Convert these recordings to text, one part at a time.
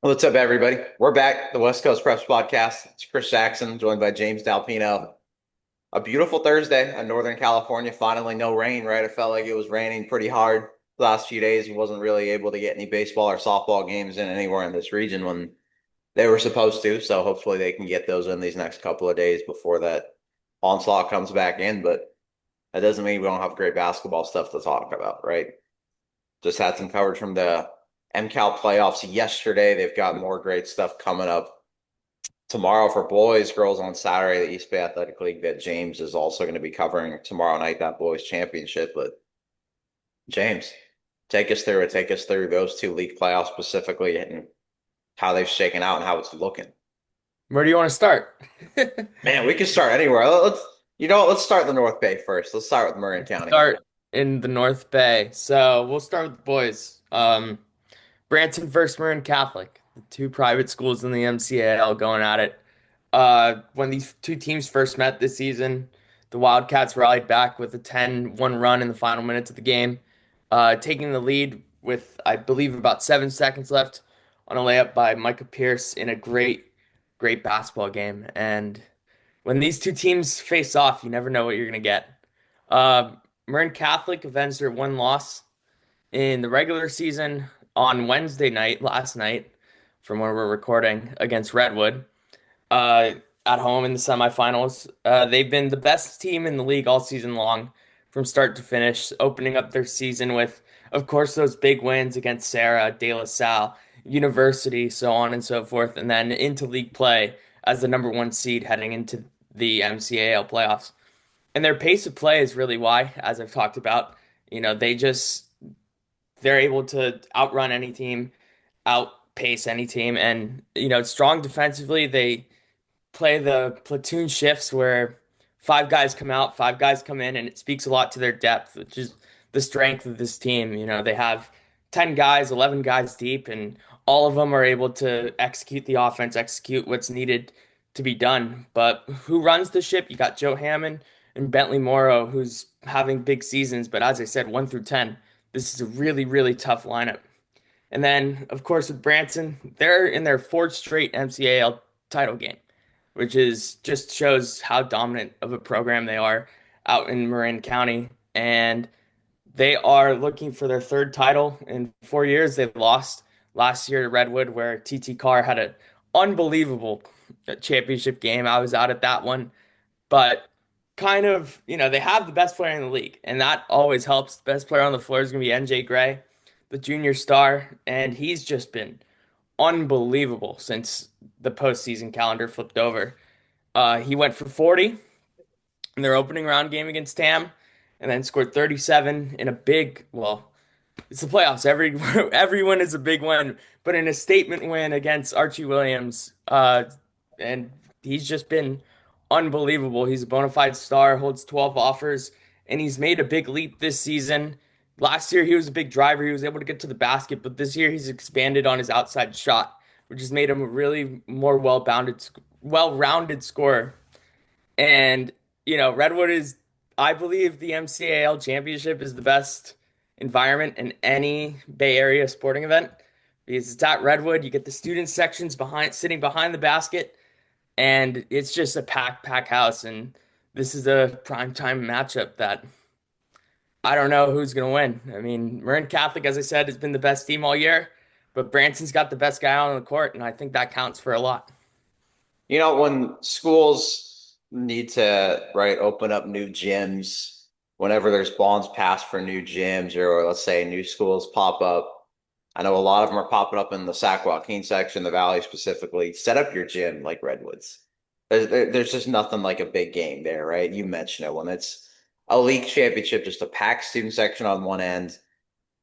What's up, everybody? We're back, the West Coast Preps Podcast. It's Chris Jackson, joined by James Dalpino. A beautiful Thursday in Northern California. Finally, no rain, right? It felt like it was raining pretty hard the last few days. We wasn't really able to get any baseball or softball games in anywhere in this region when they were supposed to. So hopefully they can get those in these next couple of days before that onslaught comes back in. But that doesn't mean we don't have great basketball stuff to talk about, right? Just had some coverage from the MCAL playoffs yesterday. They've got more great stuff coming up tomorrow for boys, girls on Saturday. The East Bay Athletic League that James is also going to be covering tomorrow night, that boys championship. But James, take us through it. Take us through those two league playoffs specifically and how they've shaken out and how it's looking. Where do you want to start? Man, we can start anywhere. Let's start the North Bay first. Let's start with Marin County. Start in the North Bay. So we'll start with the boys. Branson versus Marin Catholic, the two private schools in the MCAL going at it. When these two teams first met this season, the Wildcats rallied back with a 10-1 run in the final minutes of the game, taking the lead with, I believe, about 7 seconds left on a layup by Micah Pierce in a great basketball game. And when these two teams face off, you never know what you're going to get. Uh, Marin Catholic avenged their one loss in the regular season on Wednesday night, last night, from where we're recording against Redwood, uh, at home in the semifinals. They've been the best team in the league all season long, from start to finish, opening up their season with, of course, those big wins against Sarah, De La Salle, University, so on and so forth, and then into league play as the number one seed heading into the MCAL playoffs. And their pace of play is really why, as I've talked about, they're able to outrun any team, outpace any team, and strong defensively. They play the platoon shifts where five guys come out, five guys come in, and it speaks a lot to their depth, which is the strength of this team. They have 10 guys, 11 guys deep, and all of them are able to execute the offense, execute what's needed to be done. But who runs the ship? You got Joe Hammond and Bentley Morrow, who's having big seasons, but as I said, 1 through 10, this is a really tough lineup. And then, of course, with Branson, they're in their fourth straight MCAL title game, which is just shows how dominant of a program they are out in Marin County. And they are looking for their third title in 4 years. They lost last year to Redwood, where TT Carr had an unbelievable championship game. I was out at that one, but kind of, they have the best player in the league, and that always helps. The best player on the floor is going to be NJ Gray, the junior star, and he's just been unbelievable since the postseason calendar flipped over. He went for 40 in their opening round game against Tam, and then scored 37 in a big, well, it's the playoffs. Every win is a big win, but in a statement win against Archie Williams, and he's just been unbelievable. He's a bona fide star, holds 12 offers, and he's made a big leap this season. Last year he was a big driver. He was able to get to the basket, but this year he's expanded on his outside shot, which has made him a really more well-rounded scorer. And Redwood is, I believe, the MCAL championship is the best environment in any Bay Area sporting event because it's at Redwood. You get the student sections sitting behind the basket, and it's just a pack house. And this is a prime time matchup that I don't know who's gonna win. I mean, Marin Catholic, as I said, has been the best team all year, but Branson's got the best guy on the court, and I think that counts for a lot. When schools need to, right, open up new gyms, whenever there's bonds passed for new gyms or let's say new schools pop up, I know a lot of them are popping up in the Sac Joaquin section, the Valley specifically. Set up your gym like Redwoods. There's just nothing like a big game there, right? You mentioned it when it's a league championship, just a packed student section on one end,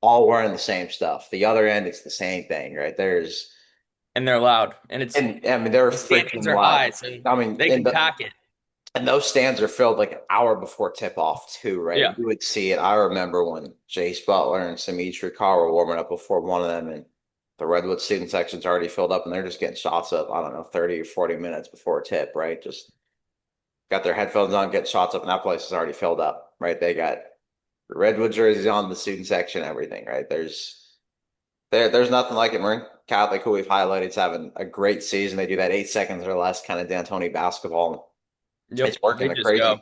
all wearing the same stuff. The other end, it's the same thing, right? And they're loud, and And I mean, they're the standings freaking are loud. high, so I mean, they can pack it. and those stands are filled like an hour before tip off too, right? Yeah. You would see it. I remember when Jace Butler and Dimitri Carr were warming up before one of them, and the Redwood student section's already filled up, and they're just getting shots up. I don't know, 30 or 40 minutes before tip, right? Just got their headphones on, getting shots up, and that place is already filled up, right? They got Redwood jerseys on the student section, everything, right? There's nothing like it. Marin Catholic, who we've highlighted, is having a great season. They do that 8 seconds or less kind of D'Antoni basketball. Yep, It's working they a just go. crazy,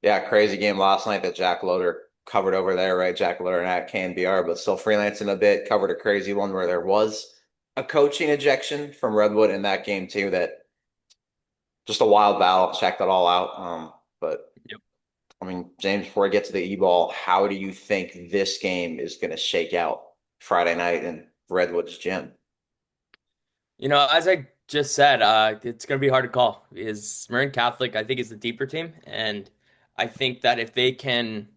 yeah, crazy game last night that Jack Loader covered over there, right? Jack Loader and at KNBR, but still freelancing a bit. Covered a crazy one where there was a coaching ejection from Redwood in that game too. That just a wild battle. Checked it all out. But Yep. I mean, James, before I get to the E-ball, how do you think this game is going to shake out Friday night in Redwood's gym? As I just said, it's going to be hard to call because Marin Catholic, I think, is the deeper team. And I think that if they can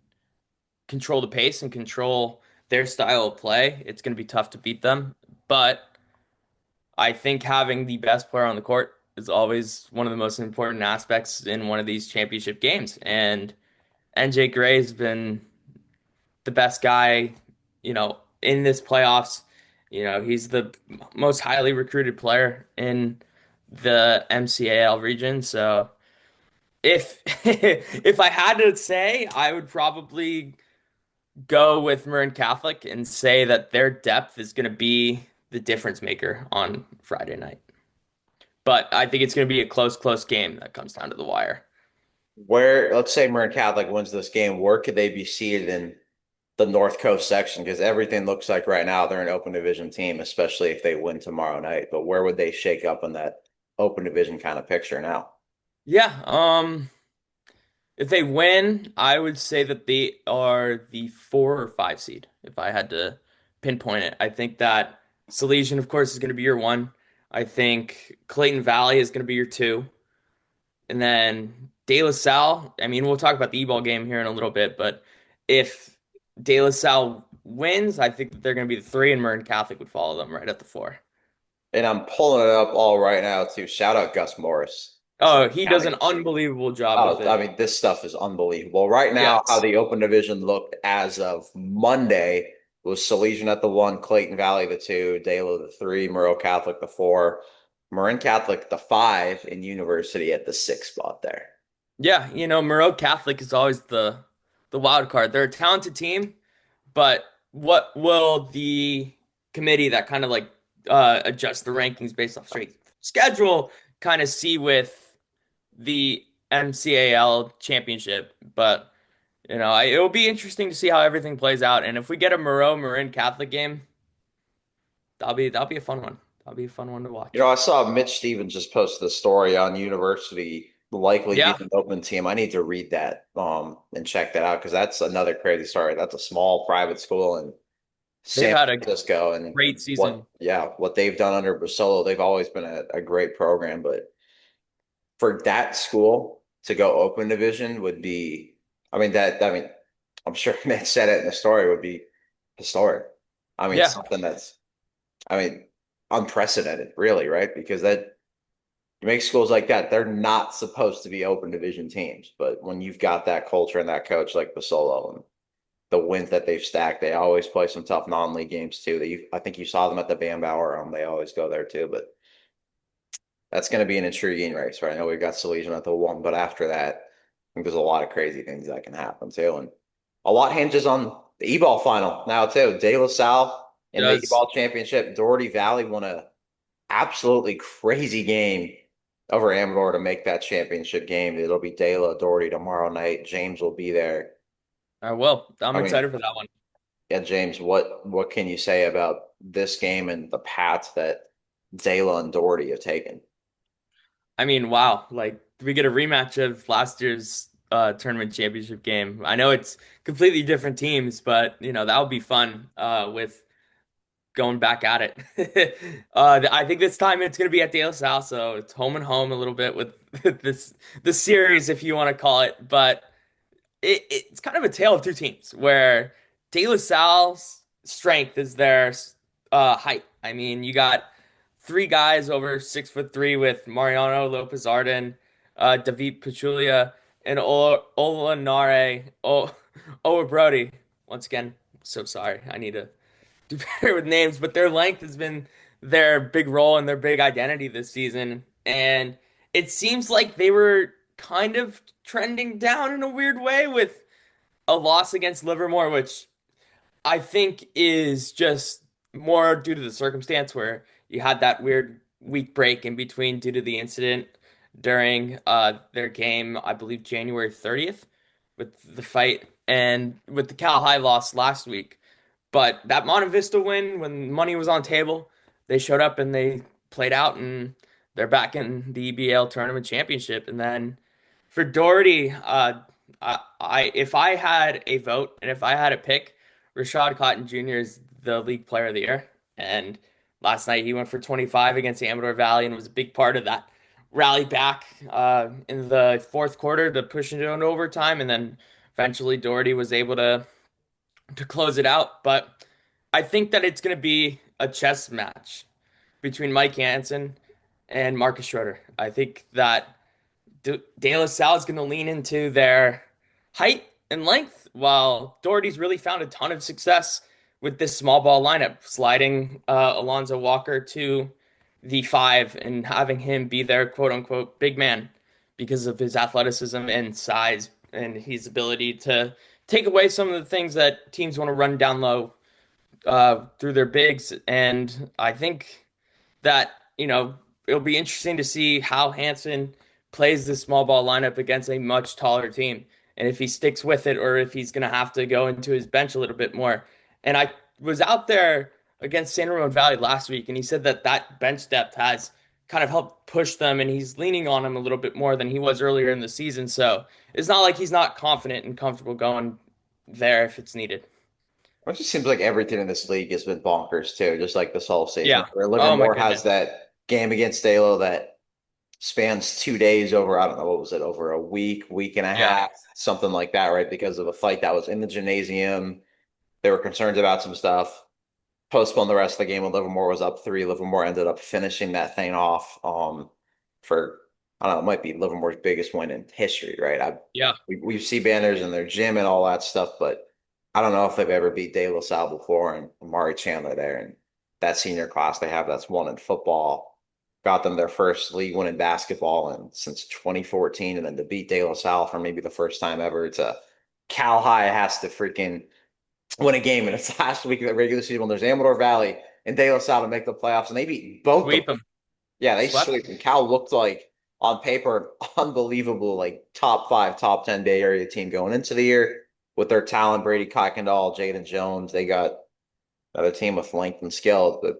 control the pace and control their style of play, it's going to be tough to beat them. But I think having the best player on the court is always one of the most important aspects in one of these championship games. And NJ Gray's been the best guy, in this playoffs. He's the most highly recruited player in the MCAL region. So if if I had to say, I would probably go with Marin Catholic and say that their depth is going to be the difference maker on Friday night. But I think it's going to be a close game that comes down to the wire. Where, let's say Marin Catholic wins this game, where could they be seated in the North Coast section? Because everything looks like right now they're an open division team, especially if they win tomorrow night. But where would they shake up in that open division kind of picture now? Yeah, if they win, I would say that they are the 4 or 5 seed, if I had to pinpoint it. I think that Salesian, of course, is going to be your one. I think Clayton Valley is going to be your two. And then De La Salle, I mean, we'll talk about the E-ball game here in a little bit, but if De La Salle wins, I think that they're going to be the three, and Marin Catholic would follow them right at the four. And I'm pulling it up all right now too. Shout out Gus Morris. Oh, he does an County. unbelievable job with Oh, I it. mean, this stuff is unbelievable. Right now, how Yes. the open division looked as of Monday was Salesian at the one, Clayton Valley the two, Dalo the three, Murrow Catholic the four, Marin Catholic the five, and University at the six spot there. Yeah, Moreau Catholic is always the wild card. They're a talented team, but what will the committee that kind of like adjust the rankings based off straight schedule kind of see with the MCAL championship? But it'll be interesting to see how everything plays out. And if we get a Moreau Marin Catholic game, that'll be a fun one. That'll be a fun one to watch. I saw Mitch Stevens just posted a story on University likely being Yeah, an open team. I need to read that and check that out because that's another crazy story. That's a small private school in they've San had a Francisco, and great what, season. yeah, what they've done under Basolo, they've always been a great program. But for that school to go open division would be, I mean, I'm sure Mitch said it in the story would be historic. I mean, Yeah, something that's, I mean, unprecedented, really, right? Because that you make schools like that, they're not supposed to be open division teams. But when you've got that culture and that coach like Basolo and the wins that they've stacked, they always play some tough non-league games too. I think you saw them at the Bambauer. They always go there too. But that's going to be an intriguing race, right? I know we've got Salesian at the one, but after that, I think there's a lot of crazy things that can happen too. And a lot hinges on the E-ball final now too. De La Salle in the does. E-ball championship. Doherty Valley won a absolutely crazy game over Amador to make that championship game. It'll be De La Doherty tomorrow night. James will be there. I will. I'm I mean, excited for that one. yeah, James, what can you say about this game and the paths that Zayla and Doherty have taken? I mean, wow. Like, we get a rematch of last year's tournament championship game. I know it's completely different teams, but that would be fun with going back at it. I think this time it's going to be at De La Salle, so it's home and home a little bit with the series, if you want to call it. But it's kind of a tale of two teams where De La Salle's strength is their height. I mean, you got three guys over 6'3" with Mariano Lopez Arden, David Pachulia, and Olanare Owa Brody. Once again, so sorry. I need to do better with names, but their length has been their big role and their big identity this season. And it seems like they were kind of trending down in a weird way with a loss against Livermore, which I think is just more due to the circumstance where you had that weird week break in between due to the incident during their game, I believe January 30th with the fight and with the Cal High loss last week. But that Monte Vista win, when money was on table, they showed up and they played out, and they're back in the EBAL tournament championship. And then for Doherty, if I had a vote and if I had a pick, Rashad Cotton Jr. is the league player of the year. And last night he went for 25 against Amador Valley and was a big part of that rally back in the fourth quarter to push it into overtime. And then eventually Doherty was able to close it out. But I think that it's going to be a chess match between Mike Hansen and Marcus Schroeder. I think that De La Salle is going to lean into their height and length, while Doherty's really found a ton of success with this small ball lineup, sliding Alonzo Walker to the five and having him be their quote unquote big man because of his athleticism and size and his ability to take away some of the things that teams want to run down low through their bigs. And I think that, it'll be interesting to see how Hansen plays this small ball lineup against a much taller team. And if he sticks with it or if he's going to have to go into his bench a little bit more. And I was out there against San Ramon Valley last week, and he said that that bench depth has kind of helped push them, and he's leaning on them a little bit more than he was earlier in the season. So it's not like he's not confident and comfortable going there if it's needed. It just seems like everything in this league has been bonkers too, just like this whole season. Yeah. Where Oh my Livermore has goodness. that game against Dalo that spans 2 days over, I don't know, what was it, over a week, week and a Yeah. half, something like that, right? Because of a fight that was in the gymnasium. They were concerned about some stuff. Postponed the rest of the game when Livermore was up three. Livermore ended up finishing that thing off for, I don't know, it might be Livermore's biggest win in history, right? Yeah. We see banners in their gym and all that stuff, but I don't know if they've ever beat De La Salle before, and Amari Chandler there and that senior class they have that's won in football got them their first league win in basketball and since 2014, and then to beat De La Salle for maybe the first time ever to Cal High has to freaking win a game, and it's last week of the regular season when there's Amador Valley and De La Salle to make the playoffs, and they beat both of Sweep them. him. Yeah, they Swept. swept. And Cal looked like on paper unbelievable, like top five, top 10 Bay Area team going into the year with their talent. Brady Kuykendall, Jaden Jones. They got another team with length and skill, but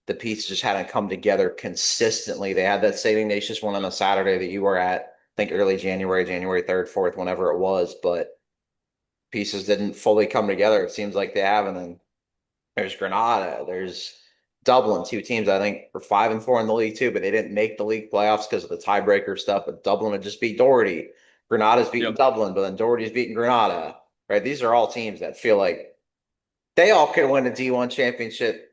the pieces just hadn't come together consistently. They had that Saving Nations one on a Saturday that you were at, I think early January, January 3rd, 4th, whenever it was, but pieces didn't fully come together. It seems like they have. And then there's Granada, there's Dublin, two teams I think were 5-4 in the league too, but they didn't make the league playoffs because of the tiebreaker stuff. But Dublin had just beat Doherty. Granada's beating Yep. Dublin, but then Doherty's beating Granada. Right? These are all teams that feel like they all could win a D1 championship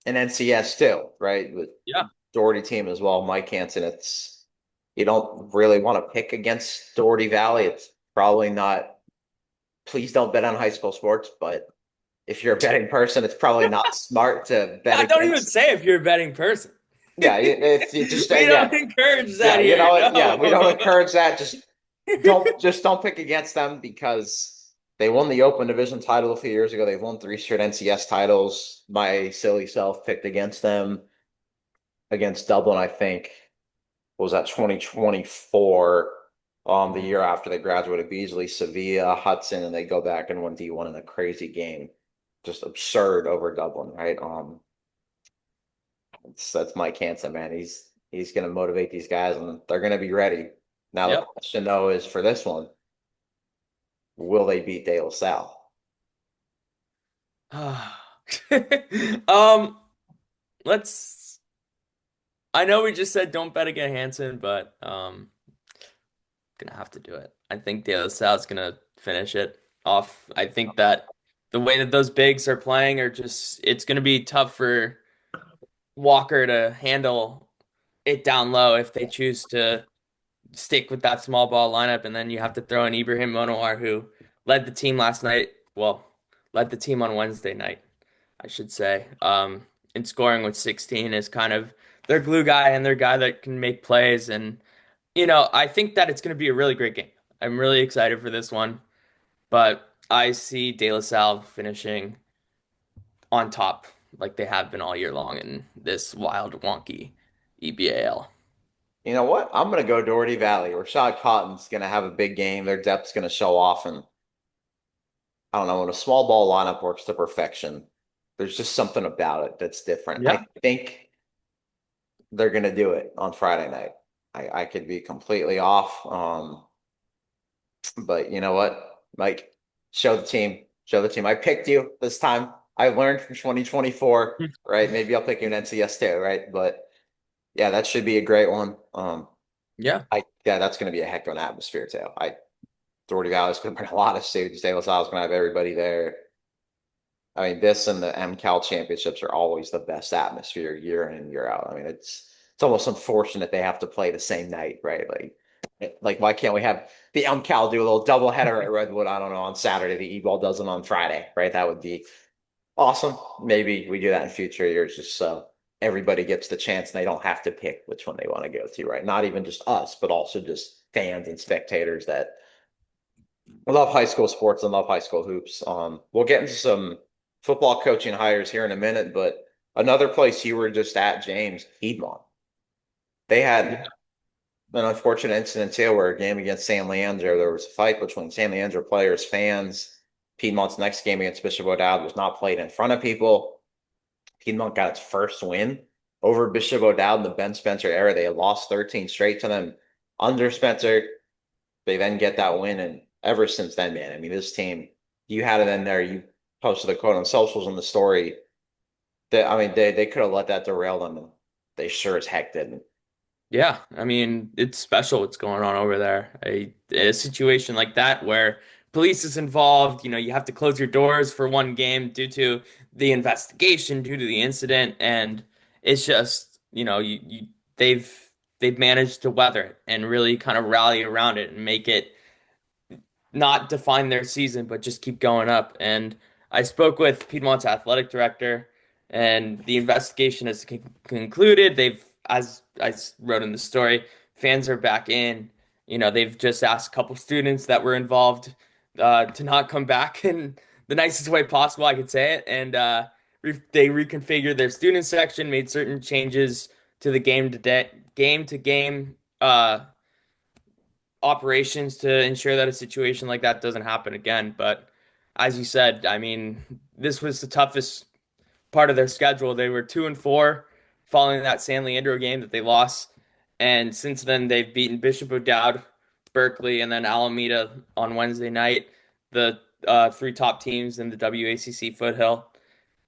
in NCS too, right? With Yeah. Doherty team as well, Mike Hansen. It's you don't really want to pick against Doherty Valley. It's probably not. Please don't bet on high school sports, but if you're a betting person, it's probably not smart to bet I don't even against. say if you're a betting person. Yeah, if you just We yeah, don't encourage yeah, that you know here. what? Yeah, we don't No. encourage that. Just don't pick against them because they won the Open Division title a few years ago. They've won three straight NCS titles. My silly self picked against them against Dublin, I think. What was that 2024? The year after they graduated, Beasley, Sevilla, Hudson, and they go back and win D1 in a crazy game, just absurd over Dublin, right? That's Mike Hansen, man. He's going to motivate these guys, and they're going to be ready. Now the Yep. question though is for this one, will they beat De La Salle? Um, let's. I know we just said don't bet against Hansen, but gonna have to do it. I think De La Salle's gonna finish it off. I think that the way that those bigs are playing are just it's gonna be tough for Walker to handle it down low if they choose to stick with that small ball lineup, and then you have to throw in Ibrahim Monowar, who led the team last night. Well, led the team on Wednesday night, I should say. In scoring with 16 is kind of their glue guy and their guy that can make plays. And I think that it's going to be a really great game. I'm really excited for this one, but I see De La Salle finishing on top like they have been all year long in this wild, wonky EBAL. You know what? I'm gonna go Doherty Valley. Rashad Cotton's gonna have a big game. Their depth's gonna show off, and I don't know, when a small ball lineup works to perfection, there's just something about it that's different. I Yeah. think they're gonna do it on Friday night. I could be completely off. But you know what, Mike? Show the team. Show the team. I picked you this time. I learned from 2024, right? Maybe I'll pick you in NCS too, right? But yeah, that should be a great one. Yeah. Yeah, that's going to be a heck of an atmosphere too. Doherty Valley's going to bring a lot of students. De La Salle's going to have everybody there. I mean, this and the MCAL championships are always the best atmosphere year in and year out. I mean, it's almost unfortunate they have to play the same night, right? Like why can't we have the MCAL do a little doubleheader at Redwood? I don't know, on Saturday. The EBAL does it on Friday, right? That would be awesome. Maybe we do that in future years, just so everybody gets the chance and they don't have to pick which one they want to go to, right? Not even just us, but also just fans and spectators that love high school sports and love high school hoops. We'll get into some football coaching hires here in a minute, but another place you were just at, James, Piedmont. They Yeah. had an unfortunate incident too, where a game against San Leandro, there was a fight between San Leandro players, fans. Piedmont's next game against Bishop O'Dowd was not played in front of people. Piedmont got its first win over Bishop O'Dowd in the Ben Spencer era. They had lost 13 straight to them under Spencer. They then get that win, and ever since then, man, I mean, this team, you had it in there. You posted a quote on socials in the story that I mean, they could have let that derail them, and they sure as heck didn't. Yeah, I mean, it's special what's going on over there. A situation like that where police is involved, you have to close your doors for one game due to the investigation, due to the incident, and it's just, they've they've managed to weather it and really kind of rally around it and make it not define their season, but just keep going up. And I spoke with Piedmont's athletic director, and the investigation has concluded. As I wrote in the story, fans are back in. They've just asked a couple students that were involved to not come back in the nicest way possible, I could say it. And they reconfigured their student section, made certain changes to the game to game operations to ensure that a situation like that doesn't happen again. But as you said, I mean, this was the toughest part of their schedule. They were 2-4 following that San Leandro game that they lost. And since then, they've beaten Bishop O'Dowd, Berkeley, and then Alameda on Wednesday night, the three top teams in the WACC Foothill.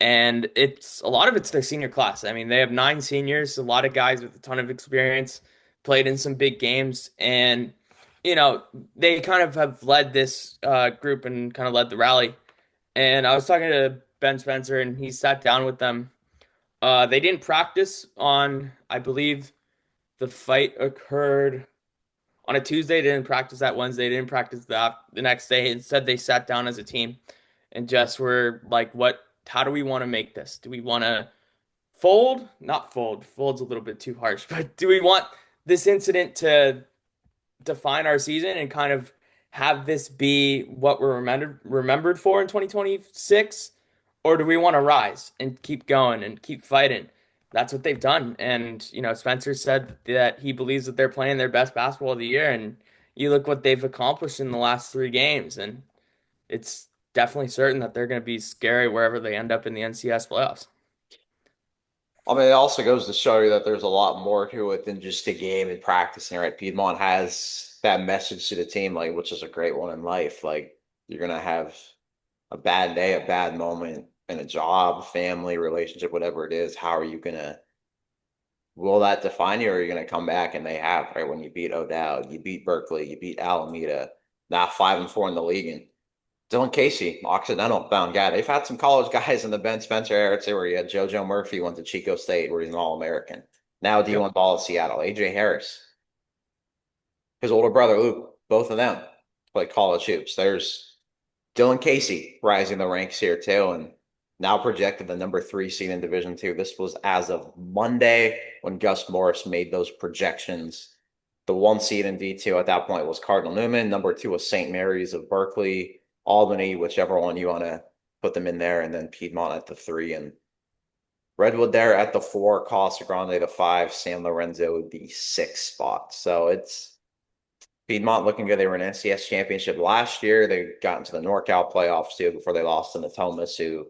And it's a lot of it's their senior class. I mean, they have 9 seniors, a lot of guys with a ton of experience, played in some big games, and you know they kind of have led this group and kind of led the rally. And I was talking to Ben Spencer, and he sat down with them. They didn't practice on, I believe, the fight occurred on a Tuesday. They didn't practice that Wednesday. They didn't practice that the next day. Instead, they sat down as a team and just were like, "What? How do we want to make this? Do we want to fold? Not fold. Fold's a little bit too harsh, but do we want this incident to define our season and kind of have this be what we're remembered for in 2026, or do we want to rise and keep going and keep fighting?" That's what they've done. And Spencer said that he believes that they're playing their best basketball of the year, and you look what they've accomplished in the last 3 games, and it's definitely certain that they're going to be scary wherever they end up in the NCS playoffs. I mean, it also goes to show you that there's a lot more to it than just a game and practicing, right? Piedmont has that message to the team, like, which is a great one in life. Like, you're gonna have a bad day, a bad moment in a job, family, relationship, whatever it is. How are you gonna, will that define you, or are you gonna come back? And they have, right? When you beat O'Dowd, you beat Berkeley, you beat Alameda, now 5-4 in the league. And Dylan Casey, Occidental bound guy. They've had some college guys in the Ben Spencer era too, where you had JoJo Murphy went to Chico State, where he's an All-American. Now Yep. D1 ball at Seattle. AJ Harris, his older brother Luke, both of them play college hoops. There's Dylan Casey rising the ranks here too, and now projected the number 3 seed in Division Two. This was as of Monday when Gus Morris made those projections. The 1 seed in D2 at that point was Cardinal Newman. Number 2 was St. Mary's of Berkeley, Albany, whichever one you want to put them in there, and then Piedmont at the 3. And Redwood there at the 4, Casa Grande the 5, San Lorenzo the 6 spot. So it's Piedmont looking good. They were in NCS championship last year. They got into the NorCal playoffs too before they lost to Natomas, who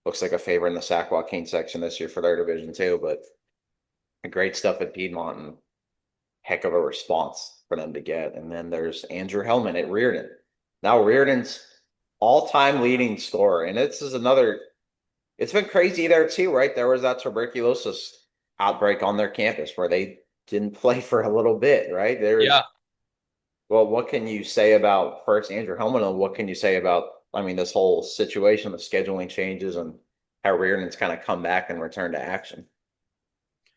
looks like a favorite in the Sac Joaquin section this year for their division too. But great stuff at Piedmont and heck of a response for them to get. And then there's Andrew Hellman at Reardon. Now Reardon's all-time leading scorer, and this is another. It's been crazy there too, right? There was that tuberculosis outbreak on their campus where they didn't play for a little bit, right? Yeah. Well, what can you say about first Andrew Hellman, and what can you say about, I mean, this whole situation, the scheduling changes, and how Reardon's kind of come back and returned to action?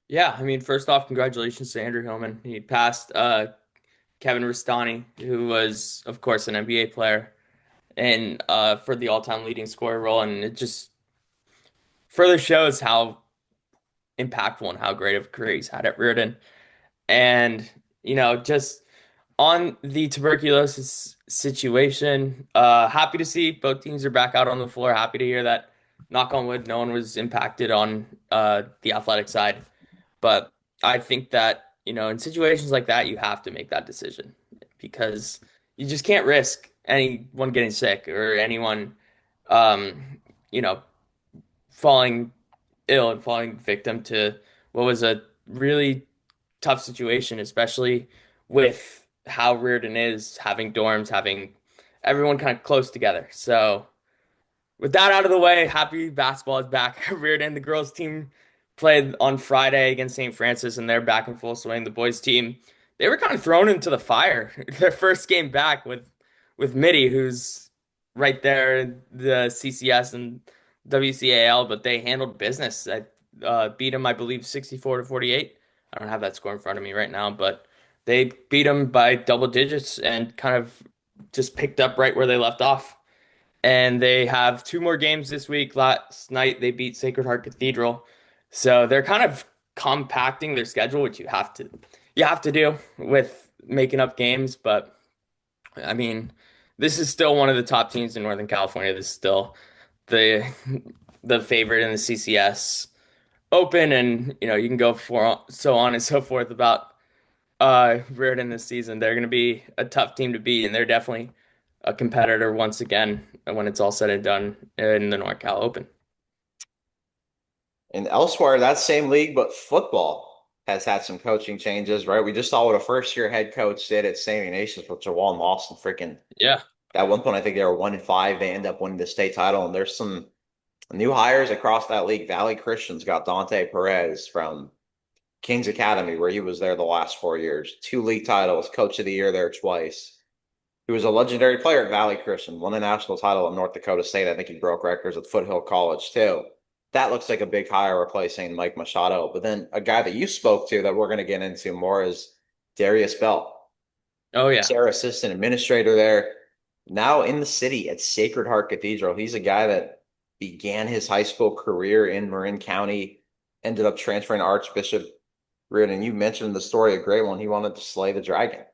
Yeah, I mean, first off, congratulations to Andrew Hillman. He passed Kevin Rustani, who was, of course, an NBA player, and for the all-time leading scorer role, and it just further shows how impactful and how great of a career he's had at Reardon. And just on the tuberculosis situation, happy to see both teams are back out on the floor. Happy to hear that. Knock on wood, no one was impacted on the athletic side. But I think that, in situations like that, you have to make that decision because you just can't risk anyone getting sick or anyone, um, you know, falling ill and falling victim to what was a really tough situation, especially with how Reardon is, having dorms, having everyone kind of close together. So, with that out of the way, happy basketball is back. Reardon, the girls team played on Friday against St. Francis, and they're back in full swing. The boys team, they were kind of thrown into the fire. Their first game back with Mitty, who's right there in the CCS and WCAL, but they handled business. I beat them, I believe, 64 to 48. I don't have that score in front of me right now, but they beat them by double digits and kind of just picked up right where they left off, and they have two more games this week. Last night they beat Sacred Heart Cathedral, so they're kind of compacting their schedule, which you have to do with making up games. But I mean, this is still one of the top teams in Northern California. This is still the the favorite in the CCS Open, and you can go for so on and so forth about Reardon this season. They're going to be a tough team to beat, and they're definitely a competitor once again when it's all said and done in the NorCal Open. And elsewhere, that same league, but football has had some coaching changes, right? We just saw what a first-year head coach did at St. Ignatius with Jawan Lawson. Freaking Yeah, at one point, I think they were 1-5. They end up winning the state title, and there's some new hires across that league. Valley Christian's got Dante Perez from Kings Academy, where he was there the last 4 years. 2 league titles, coach of the year there twice. He was a legendary player at Valley Christian, won the national title at North Dakota State. I think he broke records at Foothill College too. That looks like a big hire replacing Mike Machado. But then a guy that you spoke to that we're going to get into more is Darius Bell. oh yeah, Sarah assistant administrator there. Now in the city at Sacred Heart Cathedral. He's a guy that began his high school career in Marin County, ended up transferring to Archbishop Reardon. You mentioned the story, a great one. He wanted to slay the dragon.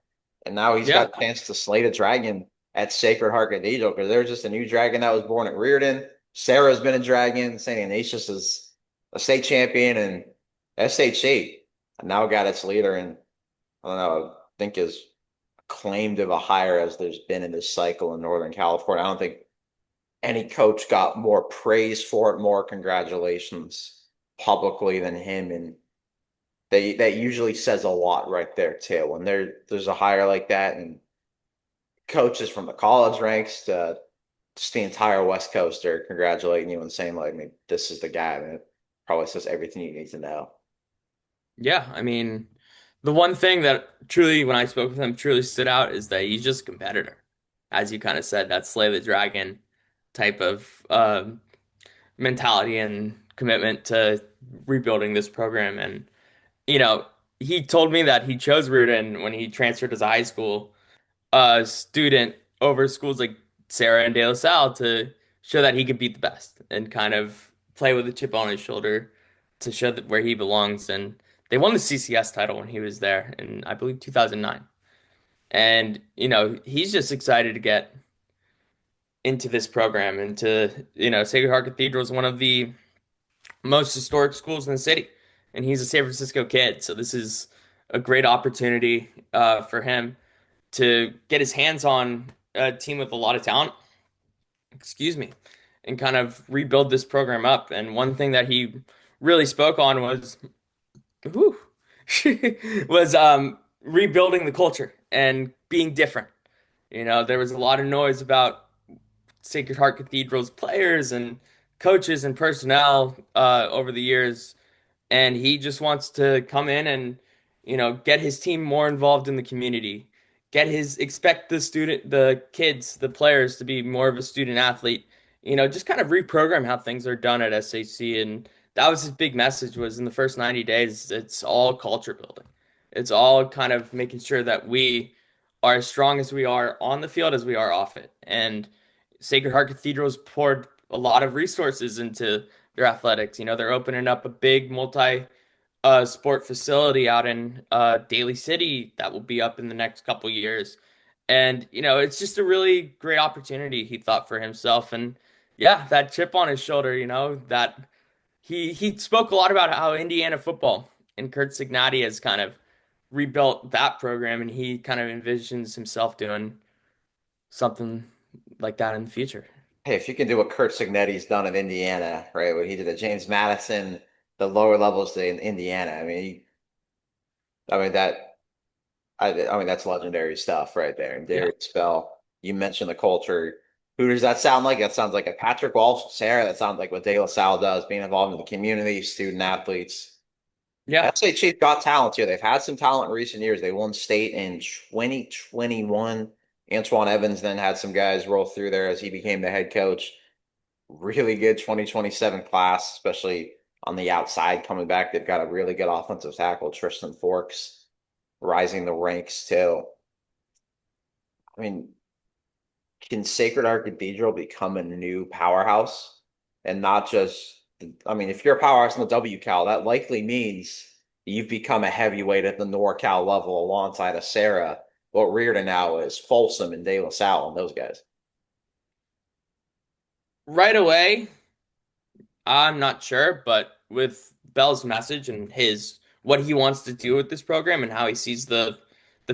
And now he's yeah, got a chance to slay the dragon at Sacred Heart Cathedral because there's just a new dragon that was born at Reardon. Sarah's been a dragon. St. Ignatius is a state champion, and SHC now got its leader. And I don't know, I think is claimed of a higher as there's been in this cycle in Northern California. I don't think any coach got more praise for it, more congratulations publicly than him. And that usually says a lot right there too. When there's a hire like that, and coaches from the college ranks to just the entire West Coast are congratulating you and saying like, I mean, this is the guy. And it probably says everything you need to know. yeah. I mean, the one thing that truly, when I spoke with him, truly stood out is that he's just a competitor, as you kind of said, that slay the dragon type of mentality and commitment to rebuilding this program. And you know, he told me that he chose Reardon when he transferred as a high school student over schools like Sarah and De La Salle to show that he could beat the best and kind of play with a chip on his shoulder to show that where he belongs. And they won the CCS title when he was there in, I believe, 2009. And, he's just excited to get into this program and to, Sacred Heart Cathedral is one of the most historic schools in the city, and he's a San Francisco kid. So this is a great opportunity for him to get his hands on a team with a lot of talent. Excuse me, and kind of rebuild this program up. And one thing that he really spoke on was whew, was rebuilding the culture and being different. There was a lot of noise about Sacred Heart Cathedral's players and coaches and personnel over the years, and he just wants to come in and get his team more involved in the community, expect the kids, the players to be more of a student athlete, just kind of reprogram how things are done at SAC. And that was his big message, was in the first 90 days it's all culture building. It's all kind of making sure that we are as strong as we are on the field as we are off it. And Sacred Heart Cathedral's poured a lot of resources into their athletics. They're opening up a big multi sport facility out in Daly City that will be up in the next couple years. And it's just a really great opportunity he thought for himself. And yeah, that chip on his shoulder, that he spoke a lot about how Indiana football and Kurt Cignati has kind of rebuilt that program, and he kind of envisions himself doing something like that in the future. Hey, if you can do what Kurt Cignetti's done at Indiana, right? What he did at James Madison, the lower levels in Indiana. I mean that I mean that's legendary stuff right there. And Yeah. Darius Bell, you mentioned the culture. Who does that sound like? That sounds like a Patrick Walsh, Sarah. That sounds like what De La Salle does, being involved in the community, student athletes. Yeah. SAC got talent here. They've had some talent in recent years. They won state in 2021. Antoine Evans then had some guys roll through there as he became the head coach. Really good 2027 class, especially on the outside coming back. They've got a really good offensive tackle, Tristan Forks, rising the ranks too. I mean, can Sacred Heart Cathedral become a new powerhouse and not just, I mean, if you're a powerhouse in the WCAL, that likely means you've become a heavyweight at the NorCal level alongside of Sarah. What Reardon now is Folsom and De La Salle and those guys. Right away, I'm not sure, but with Bell's message and his what he wants to do with this program and how he sees the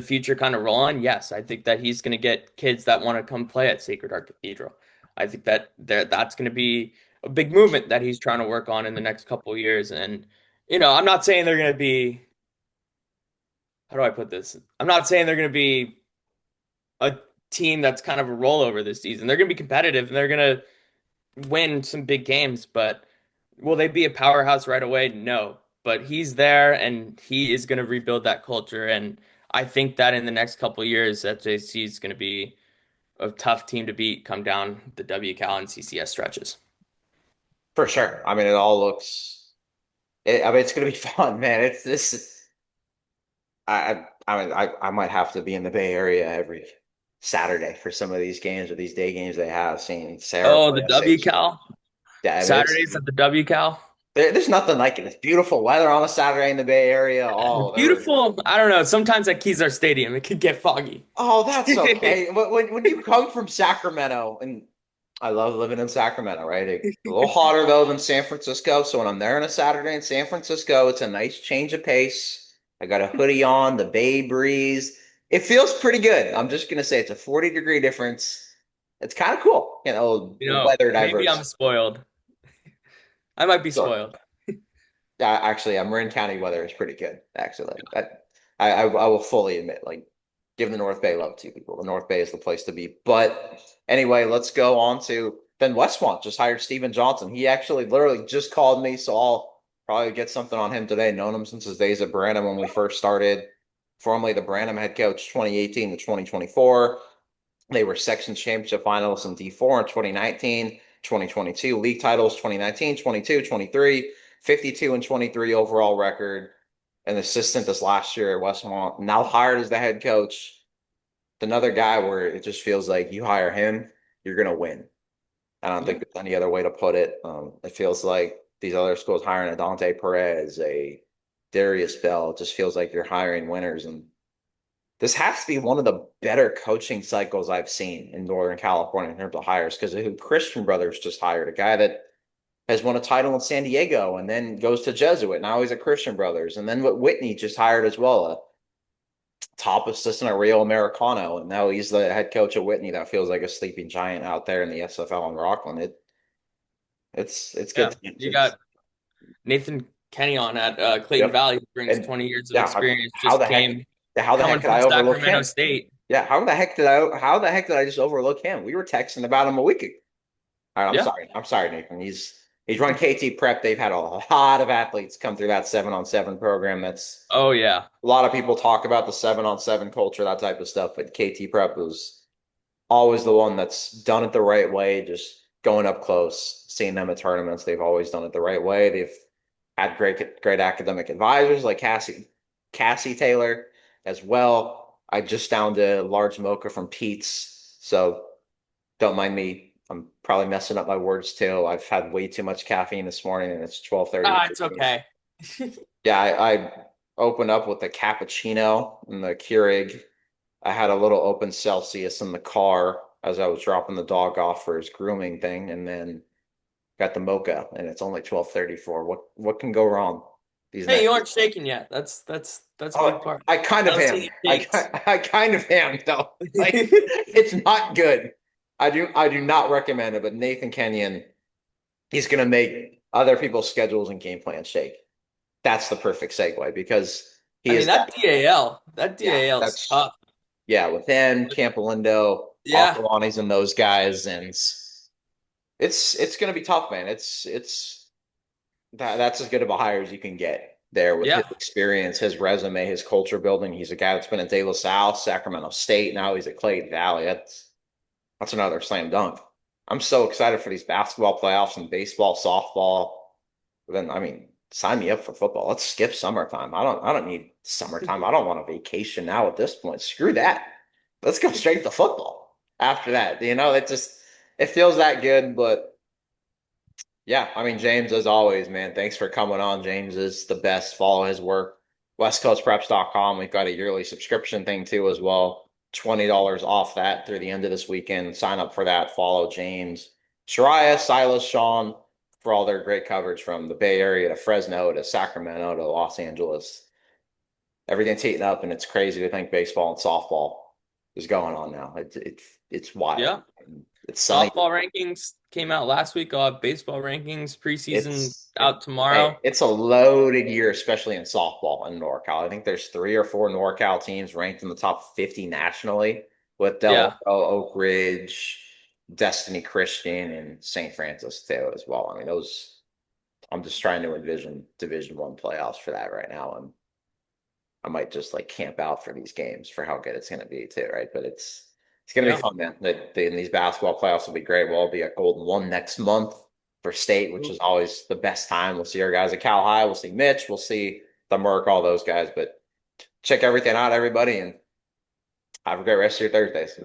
future kind of rolling, yes, I think that he's going to get kids that want to come play at Sacred Heart Cathedral. I think that that's going to be a big movement that he's trying to work on in the next couple of years. And I'm not saying they're going to be, how do I put this? I'm not saying they're going to be a team that's kind of a rollover this season. They're going to be competitive and they're going to win some big games, but will they be a powerhouse right away? No. But he's there and he is going to rebuild that culture. And I think that in the next couple of years, FJC is going to be a tough team to beat come down the WCAL and CCS stretches. For sure. I mean, it all looks, I mean, it's going to be fun, man. It's this. I might have to be in the Bay Area every Saturday for some of these games or these day games they have. Seeing Sarah Oh, play the SAC. WCAL? Yeah, I mean, Saturdays at the WCAL? there's nothing like it. It's beautiful weather on a Saturday in the Bay Area. Oh, Beautiful. I don't know. Sometimes at Keysar Stadium, it could get foggy. that's okay. When you come from Sacramento, and I love living in Sacramento, right? A little hotter though than San Francisco. So when I'm there on a Saturday in San Francisco, it's a nice change of pace. I got a hoodie on, the bay breeze. It feels pretty good. I'm just gonna say it's a 40-degree difference. It's kind of cool, weather Maybe I'm diverse. spoiled. I might be Sure. spoiled. Actually, Marin County weather is pretty good. Actually, I will fully admit, like, give the North Bay love to people. The North Bay is the place to be. But anyway, let's go on to then Westmont just hired Steven Johnson. He actually literally just called me, so I'll probably get something on him today. Known him since his days at Branham when we first started. Formerly the Branham head coach, 2018 to 2024. They were section championship finalists in D4 in 2019, 2022, league titles 2019, 22, 23, 52 and 23 overall record. An assistant this last year at Westmont, now hired as the head coach. Another guy where it just feels like you hire him, you're going to win. I don't think Yeah. there's any other way to put it. It feels like these other schools hiring a Dante Perez, a Darius Bell. It just feels like you're hiring winners. And this has to be one of the better coaching cycles I've seen in Northern California in terms of hires because who Christian Brothers just hired a guy that has won a title in San Diego and then goes to Jesuit. Now he's at Christian Brothers. And then what Whitney just hired as well, a top assistant at Rio Americano. And now he's the head coach at Whitney. That feels like a sleeping giant out there in the SFL in Rockland. It's good Yeah, times. you It's got Nathan Kenny on at Clayton yep. Valley, who brings And 20 years of yeah, experience. how Just the heck came how the heck coming could from I overlook Sacramento him? State. Yeah, how the heck did I just overlook him? We were texting about him a week ago. All right, I'm Yeah. sorry. I'm sorry, Nathan. He's run KT Prep. They've had a lot of athletes come through that 7-on-7 program. That's Oh yeah. a lot of people talk about the 7-on-7 culture, that type of stuff, but KT Prep was always the one that's done it the right way, just going up close, seeing them at tournaments. They've always done it the right way. They've had great academic advisors like Cassie Taylor as well. I just downed a large mocha from Pete's, so don't mind me. I'm probably messing up my words too. I've had way too much caffeine this morning, and it's 12:30. Ah, it's okay. Yeah, I opened up with the cappuccino and the Keurig. I had a little open Celsius in the car as I was dropping the dog off for his grooming thing, and then got the mocha, and it's only 12:34. What can go wrong these Hey, next? you aren't shaking yet. That's a big Oh, part. I kind I of don't am. see any shakes. I kind of am though. Like it's not good. I do not recommend it, but Nathan Kenyon, he's gonna make other people's schedules and game plans shake. That's the perfect segue because he I mean is that. That Yeah, DAL is that's tough. yeah, with him, Campolindo, Yeah, Aquilani's and those guys, and it's gonna be tough, man. That's as good of a hire as you can get there with his yeah, experience, his resume, his culture building. He's a guy that's been at De La Salle, Sacramento State. Now he's at Clayton Valley. That's another slam dunk. I'm so excited for these basketball playoffs and baseball, softball. Then I mean, sign me up for football. Let's skip summertime. I don't need summertime. I don't want a vacation now at this point. Screw that. Let's go straight to football after that. It feels that good, but yeah, I mean, James, as always, man, thanks for coming on. James is the best. Follow his work. WestCoastPreps.com. We've got a yearly subscription thing too as well. $20 off that through the end of this weekend. Sign up for that. Follow James, Shariah, Silas, Sean for all their great coverage from the Bay Area to Fresno to Sacramento to Los Angeles. Everything's heating up, and it's crazy to think baseball and softball is going on now. It's wild. yeah. It's sunny. Softball rankings came out last week. I'll have baseball rankings preseason It's out hey, tomorrow. it's a loaded year, especially in softball in NorCal. I think there's 3 or 4 NorCal teams ranked in the top 50 nationally, with Del Yeah, Oro, Oak Ridge, Destiny Christian, and St. Francis too as well. I mean, those. I'm just trying to envision Division 1 playoffs for that right now, and I might just like camp out for these games for how good it's going to be too, right? But it's going to be yeah. fun, man. And these basketball playoffs will be great. We'll all be at Golden One next month for state, which Ooh, is always the best time. We'll see our guys at Cal High. We'll see Mitch. We'll see the Merc, all those guys. But check everything out, everybody, and have a great rest of your Thursdays.